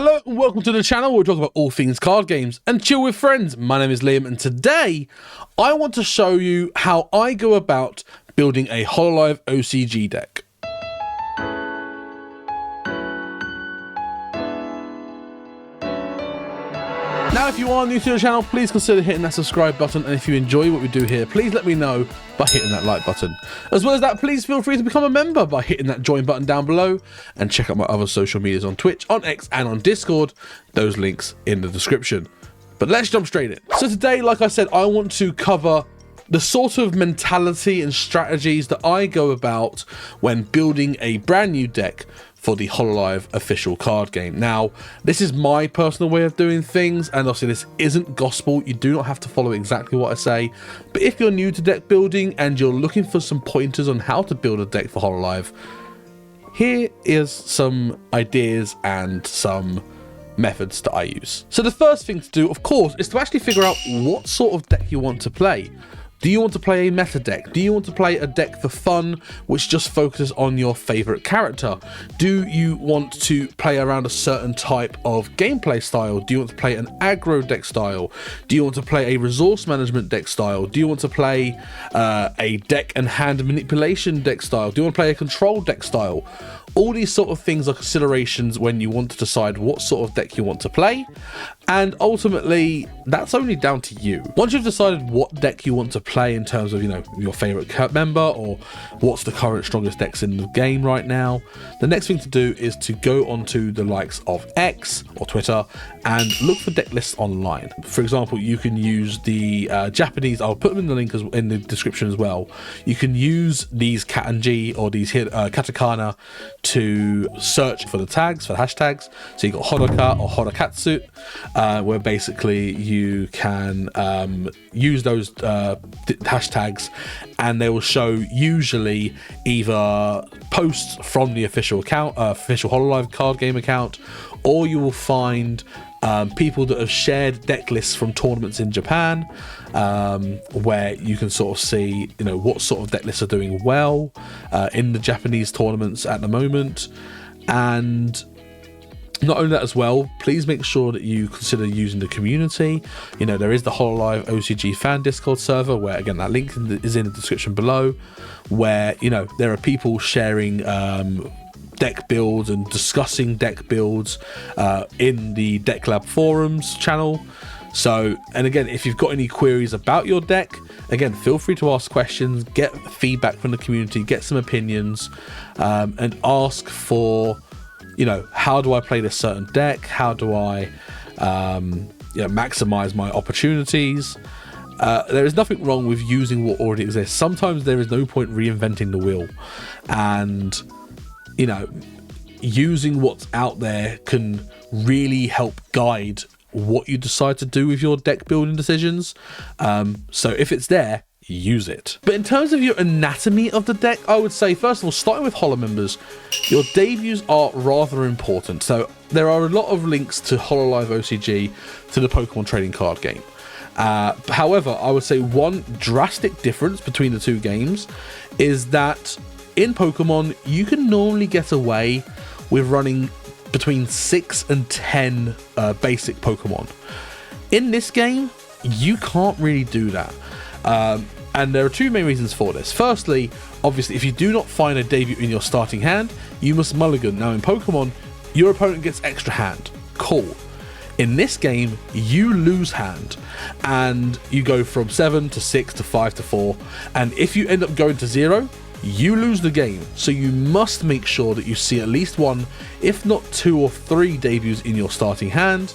Hello and welcome to the channel where we talk about all things card games and chill with friends. My name is Liam and today I want to show you how I go about building a Hololive OCG deck. Now, if you are new to the channel, please consider hitting that subscribe button, and if you enjoy what we do here, please let me know by hitting that like button. As well as that, please feel free to become a member by hitting that join button down below, and check out my other social medias on Twitch, on X and on Discord. Those links in the description. But let's jump straight in. So today, like I said, I want to cover the sort of mentality and strategies that I go about when building a brand new deck for the Hololive official card game. Now, this is my personal way of doing things, and obviously this isn't gospel. You do not have to follow exactly what I say, but if you're new to deck building and you're looking for some pointers on how to build a deck for Hololive, here is some ideas and some methods that I use. So the first thing to do, of course, is to actually figure out what sort of deck you want to play. Do you want to play a meta deck? Do you want to play a deck for fun, which just focuses on your favorite character? Do you want to play around a certain type of gameplay style? Do you want to play an aggro deck style? Do you want to play a resource management deck style? Do you want to play a deck and hand manipulation deck style? Do you want to play a control deck style? All these sort of things are considerations when you want to decide what sort of deck you want to play, and ultimately that's only down to you. Once you've decided what deck you want to play in terms of, you know, your favorite member or what's the current strongest decks in the game right now, the next thing to do is to go onto the likes of X or Twitter and look for deck lists online. For example, you can use the Japanese, I'll put them in the link in the description as well. You can use these kanji or these katakana to search for the tags, for the hashtags. So you got Hodoka or Hodokatsu, where basically you can use those hashtags, and they will show usually either posts from the official account, official Hololive card game account, or you will find people that have shared deck lists from tournaments in Japan, where you can sort of see, you know, what sort of deck lists are doing well in the Japanese tournaments at the moment. And not only that as well, please make sure that you consider using the community. You know, there is the Hololive OCG fan Discord server, where again that link is in the description below, where, you know, there are people sharing deck builds and discussing deck builds in the Deck Lab forums channel. So, and again, if you've got any queries about your deck, again, feel free to ask questions, get feedback from the community, get some opinions, and ask for, you know, how do I play this certain deck? How do I you know, maximize my opportunities? There is nothing wrong with using what already exists. Sometimes there is no point reinventing the wheel, and, you know, using what's out there can really help guide what you decide to do with your deck building decisions. So if it's there, use it. But in terms of your anatomy of the deck, I would say, first of all, starting with Holo members, your debuts are rather important. So there are a lot of links to Hololive OCG to the Pokemon trading card game. However, I would say one drastic difference between the two games is that in Pokemon, you can normally get away with running between 6 and 10 basic Pokemon. In this game, you can't really do that. And there are two main reasons for this. Firstly, obviously, if you do not find a debut in your starting hand, you must mulligan. Now in Pokemon, your opponent gets extra hand. Cool. In this game, you lose hand, and you go from 7 to 6 to 5 to 4. And if you end up going to 0, you lose the game. So you must make sure that you see at least one, if not 2 or 3 debuts in your starting hand.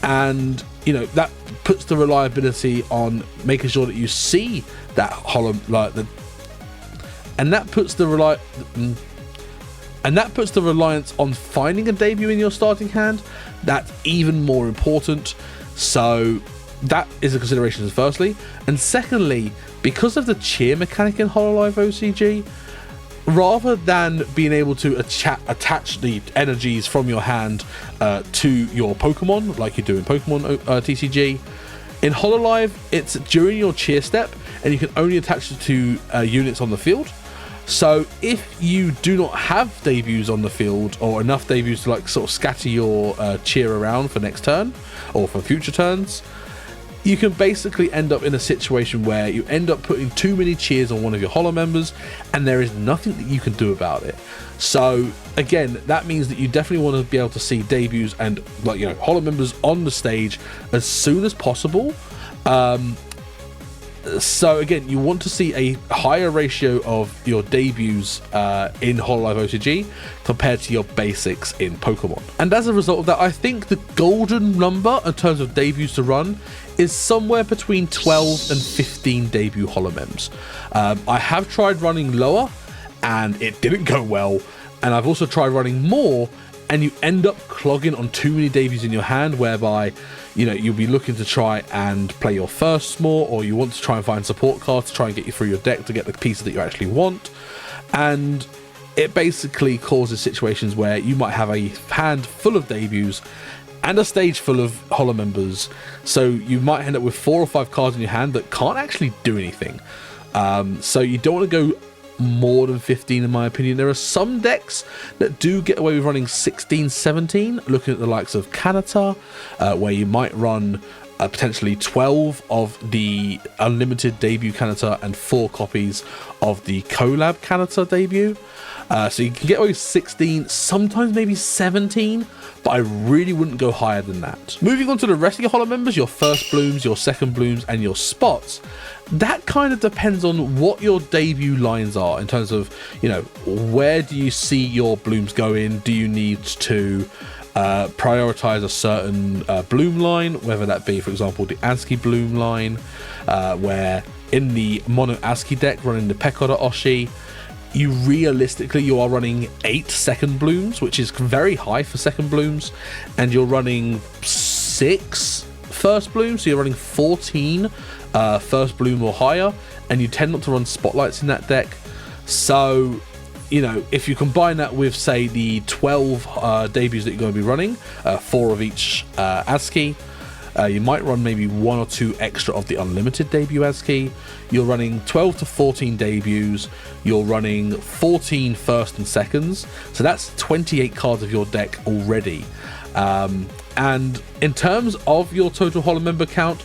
And, you know, that puts the reliability on making sure that you see that holo, like the, and that puts the reliance on finding a debut in your starting hand. That's even more important. So that is a consideration, firstly. And secondly, because of the cheer mechanic in Hololive OCG, rather than being able to attach the energies from your hand to your Pokemon like you do in Pokemon TCG, in Hololive it's during your cheer step, and you can only attach it to units on the field. So if you do not have debuts on the field, or enough debuts to like sort of scatter your cheer around for next turn or for future turns, you can basically end up in a situation where you end up putting too many cheers on one of your holo members, and there is nothing that you can do about it. So again, that means that you definitely want to be able to see debuts and, like, you know, holo members on the stage as soon as possible. So again, you want to see a higher ratio of your debuts in Hololive OCG compared to your basics in Pokemon. And as a result of that, I think the golden number in terms of debuts to run is somewhere between 12 and 15 debut holomems. I have tried running lower and it didn't go well, and I've also tried running more, and you end up clogging on too many debuts in your hand, whereby, you know, you'll be looking to try and play your first more, or you want to try and find support cards to try and get you through your deck to get the pieces that you actually want. And it basically causes situations where you might have a hand full of debuts and a stage full of holo members, so you might end up with 4 or 5 cards in your hand that can't actually do anything. So you don't want to go more than 15, in my opinion. There are some decks that do get away with running 16, 17, looking at the likes of Kanata, where you might run potentially 12 of the unlimited debut Kanata and 4 copies of the collab Kanata debut. So you can get away with 16, sometimes maybe 17, but I really wouldn't go higher than that. Moving on to the rest of your holo members, your first blooms, your second blooms, and your spots. That kind of depends on what your debut lines are in terms of, you know, where do you see your blooms going? Do you need to prioritize a certain bloom line, whether that be, for example, the ASCII bloom line, where in the mono ASCII deck running the Pekoda Oshi, you are running 8 second blooms, which is very high for second blooms, and you're running 6 first blooms, so you're running 14 first bloom or higher, and you tend not to run spotlights in that deck. So, you know, if you combine that with, say, the 12 debuts that you're going to be running, 4 of each ASCII, you might run maybe 1 or 2 extra of the unlimited debut ASCII. You're running 12 to 14 debuts. You're running 14 first and seconds. So that's 28 cards of your deck already. And in terms of your total holo member count,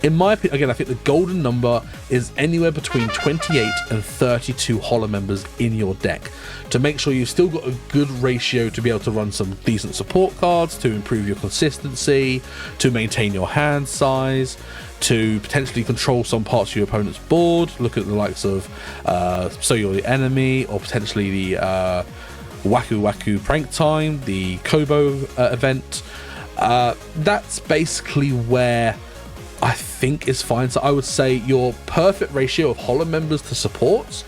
in my opinion, again, I think the golden number is anywhere between 28 and 32 holo members in your deck, to make sure you've still got a good ratio to be able to run some decent support cards, to improve your consistency, to maintain your hand size, to potentially control some parts of your opponent's board. Look at the likes of So You're the Enemy, or potentially the Waku Waku Prank Time, the Kobo event. That's basically where I think is fine. So I would say your perfect ratio of holo members to supports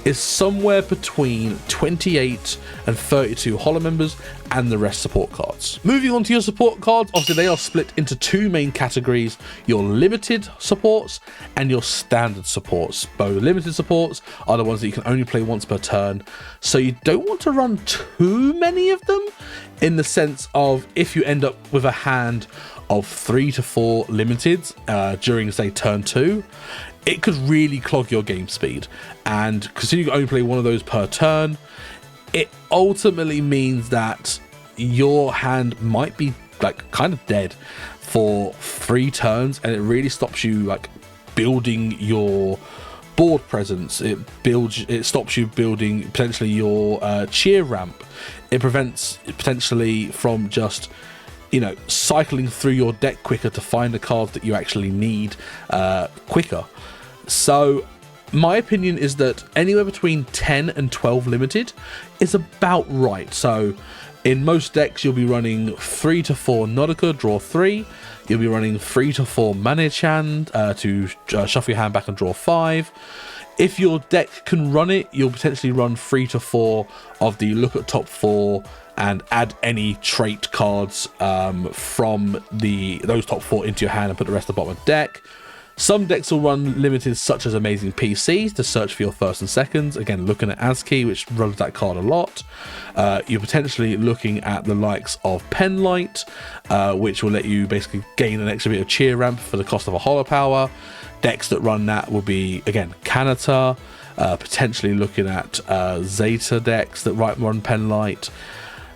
is somewhere between 28 and 32 holo members, and the rest support cards. Moving on to your support cards, obviously they are split into 2 main categories: your limited supports and your standard supports. Both limited supports are the ones that you can only play once per turn, so you don't want to run too many of them, in the sense of if you end up with a hand of 3 to 4 limiteds during, say, turn 2, it could really clog your game speed. And considering you can only play one of those per turn, it ultimately means that your hand might be like kind of dead for 3 turns, and it really stops you like building your board presence. It stops you building potentially your cheer ramp. It prevents potentially from just, you know, cycling through your deck quicker to find the cards that you actually need quicker. So my opinion is that anywhere between 10 and 12 limited is about right. So in most decks, you'll be running 3 to 4 Nodaka, draw 3. You'll be running 3 to 4 Manechan to shuffle your hand back and draw 5. If your deck can run it, you'll potentially run 3 to 4 of the look at top 4 and add any trait cards from those top 4 into your hand and put the rest of the bottom of the deck. Some decks will run limiteds such as Amazing PCs to search for your first and seconds. Again, looking at ASCII, which runs that card a lot. You're potentially looking at the likes of Penlight, which will let you basically gain an extra bit of cheer ramp for the cost of a holo power. Decks that run that will be, again, Kanata, potentially looking at Zeta decks that run Penlight.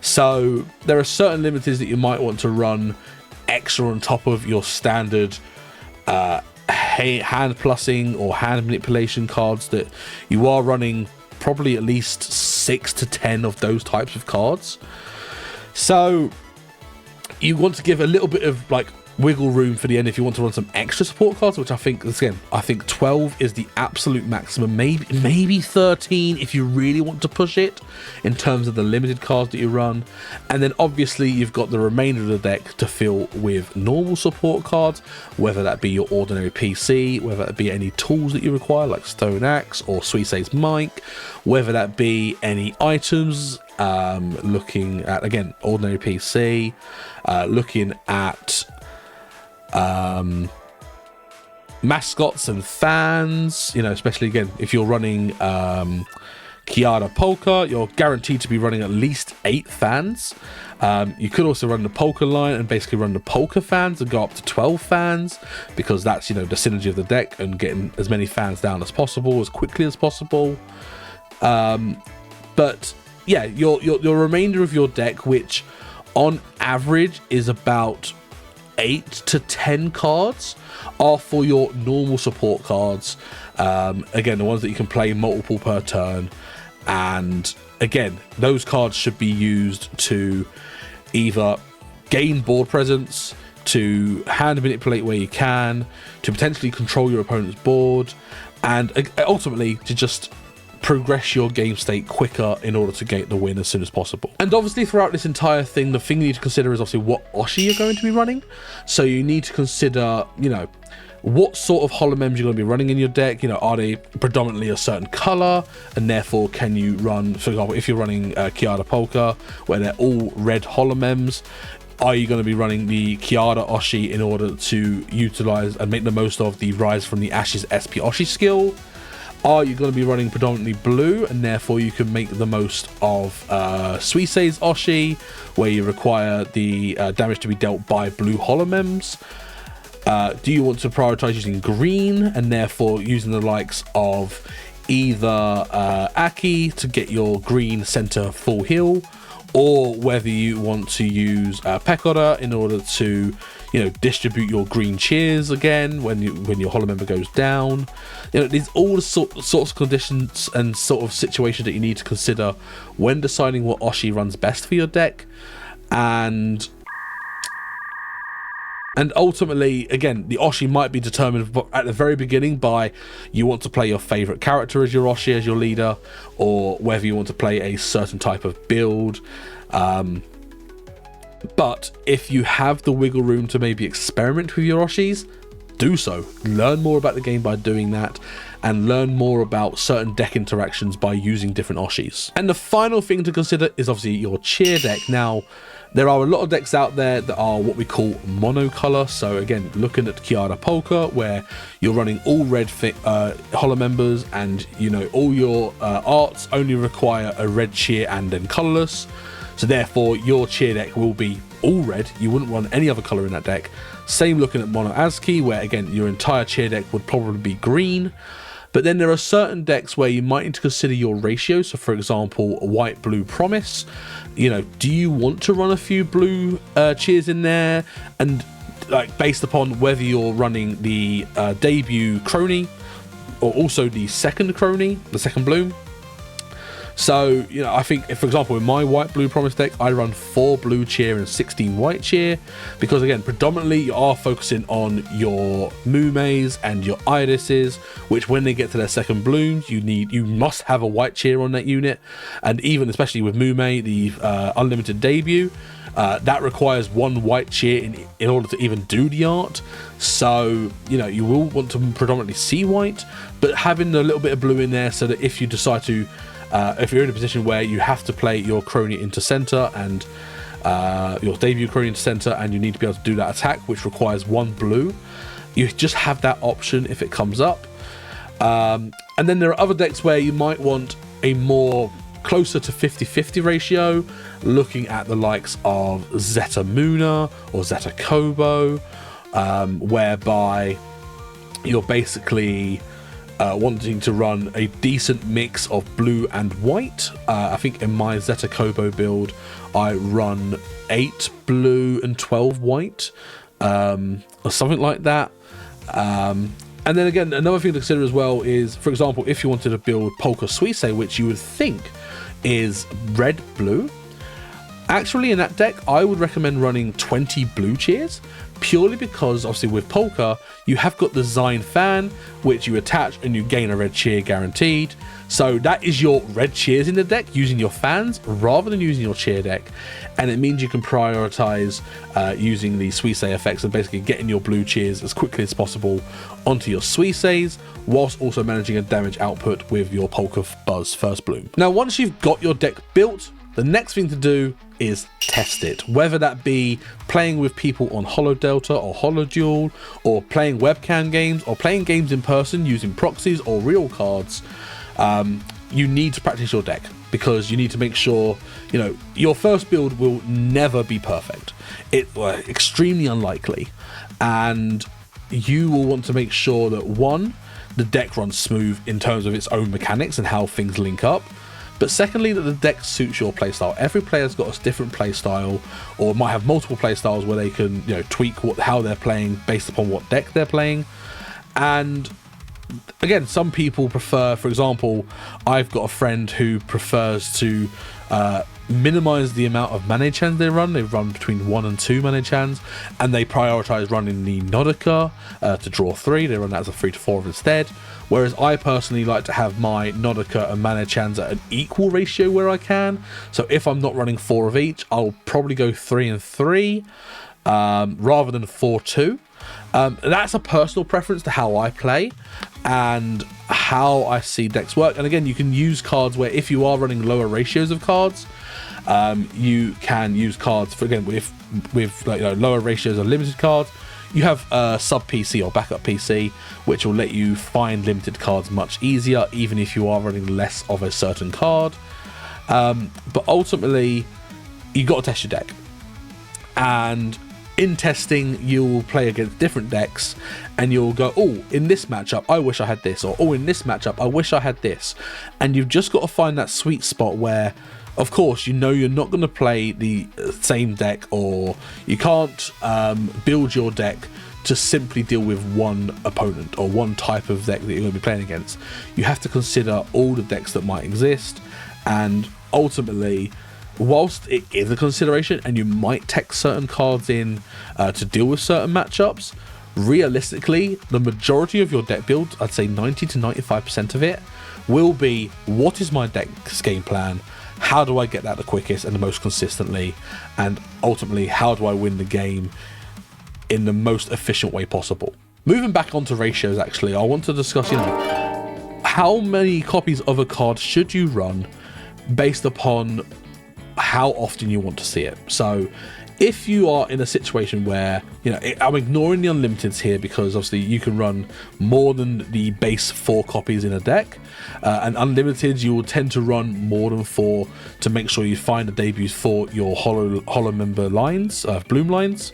So there are certain limiters that you might want to run extra on top of your standard hand plussing or hand manipulation cards, that you are running probably at least 6 to 10 of those types of cards. So you want to give a little bit of like wiggle room for the end if you want to run some extra support cards, which I think 12 is the absolute maximum, maybe 13 if you really want to push it in terms of the limited cards that you run. And then obviously you've got the remainder of the deck to fill with normal support cards, whether that be your ordinary PC, whether that be any tools that you require like Stone Axe or Suise's Mic, whether that be any items, looking at again ordinary PC, looking at mascots and fans, you know, especially again if you're running Kiara Polka, you're guaranteed to be running at least 8 fans. You could also run the Polka line and basically run the Polka fans and go up to 12 fans, because that's, you know, the synergy of the deck and getting as many fans down as possible as quickly as possible. But yeah, your remainder of your deck, which on average is about 8 to 10 cards, are for your normal support cards. Again, the ones that you can play multiple per turn, and again, those cards should be used to either gain board presence, to hand manipulate where you can, to potentially control your opponent's board, and ultimately to just progress your game state quicker in order to get the win as soon as possible. And obviously throughout this entire thing, the thing you need to consider is obviously what Oshi you're going to be running. So you need to consider, you know, what sort of holomems you're going to be running in your deck. You know, are they predominantly a certain color, and therefore can you run, for example, if you're running Kiara Polka where they're all red holomems, are you going to be running the Kiara Oshi in order to utilize and make the most of the Rise from the Ashes SP Oshi skill? Are you going to be running predominantly blue, and therefore you can make the most of Suise's Oshi, where you require the damage to be dealt by blue holomems? Do you want to prioritize using green, and therefore using the likes of either Aki to get your green center full heal, or whether you want to use Pekora in order to, you know, distribute your green cheers again when your holo member goes down? You know, there's all the sorts of conditions and sort of situations that you need to consider when deciding what Oshi runs best for your deck. And ultimately, again, the Oshi might be determined at the very beginning by you want to play your favorite character as your Oshi, as your leader, or whether you want to play a certain type of build. But if you have the wiggle room to maybe experiment with your Oshis, do so. Learn more about the game by doing that, and learn more about certain deck interactions by using different Oshis. And the final thing to consider is obviously your cheer deck. Now, there are a lot of decks out there that are what we call monocolor. So again, looking at Kiara Polka, where you're running all red holo members, and you know all your arts only require a red cheer and then colorless. So therefore, your cheer deck will be all red. You wouldn't run any other color in that deck. Same looking at Mono ASCII, where again your entire cheer deck would probably be green. But then there are certain decks where you might need to consider your ratio. So for example, White Blue Promise. You know, do you want to run a few blue cheers in there? And like based upon whether you're running the debut Crony, or also the second Crony, the second Bloom. So, you know, I think, if, for example, in my White Blue Promise deck, I run 4 blue cheer and 16 white cheer, because again, predominantly you are focusing on your Mumeis and your Irises, which when they get to their second blooms, you must have a white cheer on that unit. And even especially with Mumei, the unlimited debut, that requires 1 white cheer in order to even do the art. So, you know, you will want to predominantly see white, but having a little bit of blue in there so that if you decide to if you're in a position where you have to play your Crony into center and your debut Crony into center, and you need to be able to do that attack, which requires 1 blue, you just have that option if it comes up. And then there are other decks where you might want a more closer to 50-50 ratio, looking at the likes of Zeta Muna or Zeta Kobo, whereby you're basically wanting to run a decent mix of blue and white. I think in my Zeta Kobo build, I run 8 blue and 12 white, or something like that. And then again, another thing to consider as well is, for example, if you wanted to build Polka Suisse, which you would think is red-blue, actually in that deck, I would recommend running 20 blue cheers, purely because obviously with Polka, you have got the Zine fan, which you attach and you gain a red cheer guaranteed. So that is your red cheers in the deck using your fans rather than using your cheer deck. And it means you can prioritize using the Suisse effects and basically getting your blue cheers as quickly as possible onto your Suisses, whilst also managing a damage output with your Polka Buzz First Bloom. Now, once you've got your deck built, the next thing to do is test it, whether that be playing with people on HoloDelta or HoloDuel, or playing webcam games, or playing games in person using proxies or real cards. You need to practice your deck, because you need to make sure, you know, your first build will never be perfect. It's extremely unlikely, and you will want to make sure that, one, the deck runs smooth in terms of its own mechanics and how things link up. But secondly, that the deck suits your playstyle. Every player's got a different playstyle, or might have multiple playstyles where they can, you know, tweak how they're playing based upon what deck they're playing. And again, some people prefer, for example, I've got a friend who prefers to minimize the amount of mana chans they run. They run between 1 and 2 mana chans, and they prioritize running the Nodica to draw 3. They run that as a 3 to 4 instead. Whereas I personally like to have my Nodica and mana chans at an equal ratio where I can. So if I'm not running 4 of each, I'll probably go 3 and 3 rather than 4-2. That's a personal preference to how I play and how I see decks work. And again, you can use cards where, if you are running lower ratios of cards, you can use cards for, again, with like, you know, lower ratios of limited cards. You have a sub PC or backup PC, which will let you find limited cards much easier, even if you are running less of a certain card. But ultimately, you got to test your deck, and in testing, you'll play against different decks, and you'll go, oh, in this matchup, I wish I had this, or oh, in this matchup, I wish I had this. And you've just got to find that sweet spot where, of course, you know you're not going to play the same deck, or you can't build your deck to simply deal with one opponent or one type of deck that you're going to be playing against. You have to consider all the decks that might exist, and ultimately, whilst it is a consideration and you might take certain cards in to deal with certain matchups, realistically, the majority of your deck build, I'd say 90 to 95% of it, will be, what is my deck's game plan? How do I get that the quickest and the most consistently? And ultimately, how do I win the game in the most efficient way possible? Moving back onto ratios, actually, I want to discuss, you know, how many copies of a card should you run based upon how often you want to see it. So if you are in a situation where, you know, I'm ignoring the unlimiteds here, because obviously you can run more than the base 4 copies in a deck, and unlimited, you will tend to run more than 4 to make sure you find the debuts for your holo member lines, bloom lines.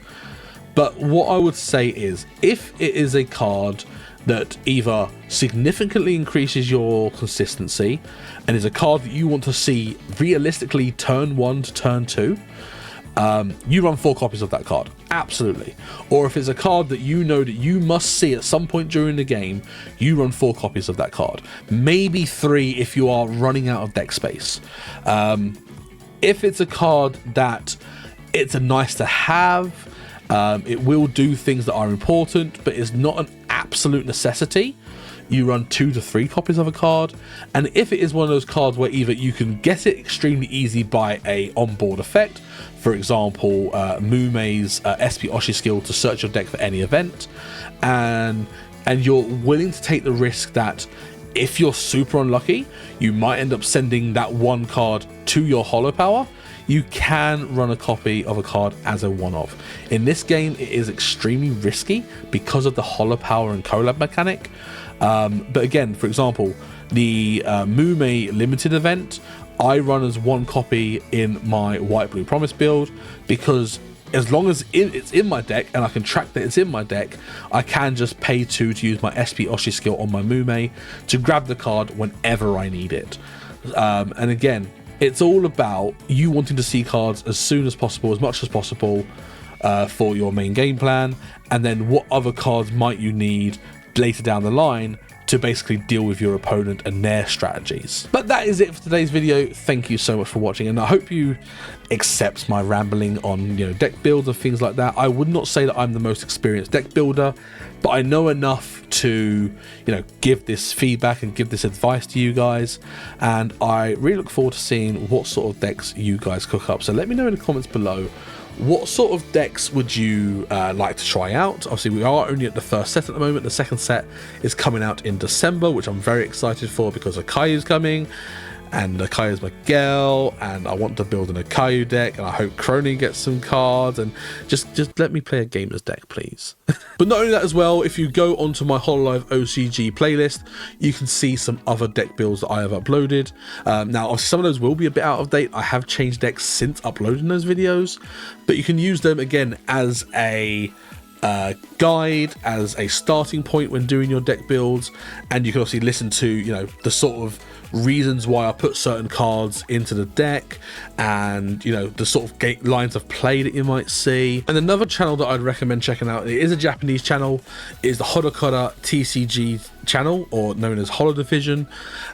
But what I would say is, if it is a card that either significantly increases your consistency and is a card that you want to see realistically turn 1 to turn 2, you run 4 copies of that card, absolutely. Or if it's a card that you know that you must see at some point during the game, you run 4 copies of that card, maybe 3 if you are running out of deck space. If it's a card that it's a nice to have, it will do things that are important, but it's not an absolute necessity, you run 2 to 3 copies of a card. And if it is one of those cards where either you can get it extremely easy by a onboard effect, for example, Mumei's SP Oshi skill to search your deck for any event, and you're willing to take the risk that if you're super unlucky, you might end up sending that one card to your holo power, you can run a copy of a card as a one-off. In this game, it is extremely risky because of the holo power and collab mechanic. But again, for example, the Mumei limited event, I run as 1 copy in my White Blue Promise build, because as long as it's in my deck and I can track that it's in my deck, I can just pay 2 to use my SP Oshi skill on my Mume to grab the card whenever I need it. And again, it's all about you wanting to see cards as soon as possible, as much as possible, for your main game plan, and then what other cards might you need later down the line to basically deal with your opponent and their strategies. But that is it for today's video. Thank you so much for watching, and I hope you accept my rambling on, you know, deck builds and things like that. I would not say that I'm the most experienced deck builder, but I know enough to, you know, give this feedback and give this advice to you guys, and I really look forward to seeing what sort of decks you guys cook up. So let me know in the comments below, what sort of decks would you like to try out? Obviously, we are only at the first set at the moment. The second set is coming out in December, which I'm very excited for because Akayu's coming, and Akayu's my girl, and I want to build an Akayu deck, and I hope Crony gets some cards, and just let me play a gamer's deck, please. But not only that as well, if you go onto my Hololive OCG playlist, you can see some other deck builds that I have uploaded. Now, obviously, some of those will be a bit out of date. I have changed decks since uploading those videos, but you can use them again as a guide, as a starting point when doing your deck builds, and you can obviously listen to, you know, the sort of reasons why I put certain cards into the deck, and, you know, the sort of lines of play that you might see. And another channel that I'd recommend checking out, it is a Japanese channel, is the Hodokara TCG channel, or known as Holodivision,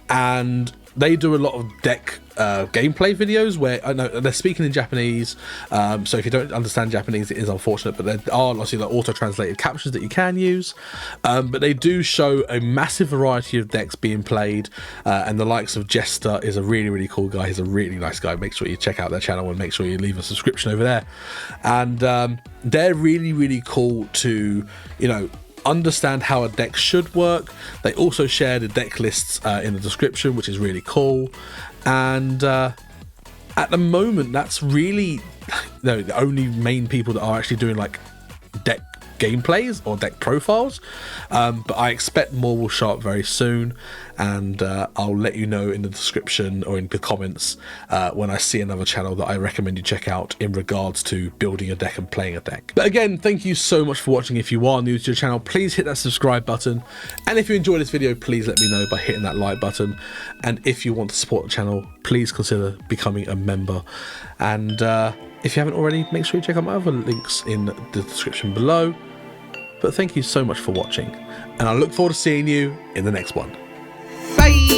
and they do a lot of deck gameplay videos where I know they're speaking in Japanese, so if you don't understand Japanese, it is unfortunate, but there are obviously the auto-translated captions that you can use, but they do show a massive variety of decks being played, and the likes of Jester is a really cool guy. He's a really nice guy. Make sure you check out their channel and make sure you leave a subscription over there, and they're really cool to, you know, understand how a deck should work. They also share the deck lists in the description, which is really cool. And at the moment, that's really the only main people that are actually doing like deck gameplays or deck profiles, but I expect more will show up very soon, and I'll let you know in the description or in the comments when I see another channel that I recommend you check out in regards to building a deck and playing a deck. But again, thank you so much for watching. If you are new to the channel, please hit that subscribe button, and if you enjoyed this video, please let me know by hitting that like button, and if you want to support the channel, please consider becoming a member, and if you haven't already, make sure you check out my other links in the description below. But thank you so much for watching, and I look forward to seeing you in the next one. Bye!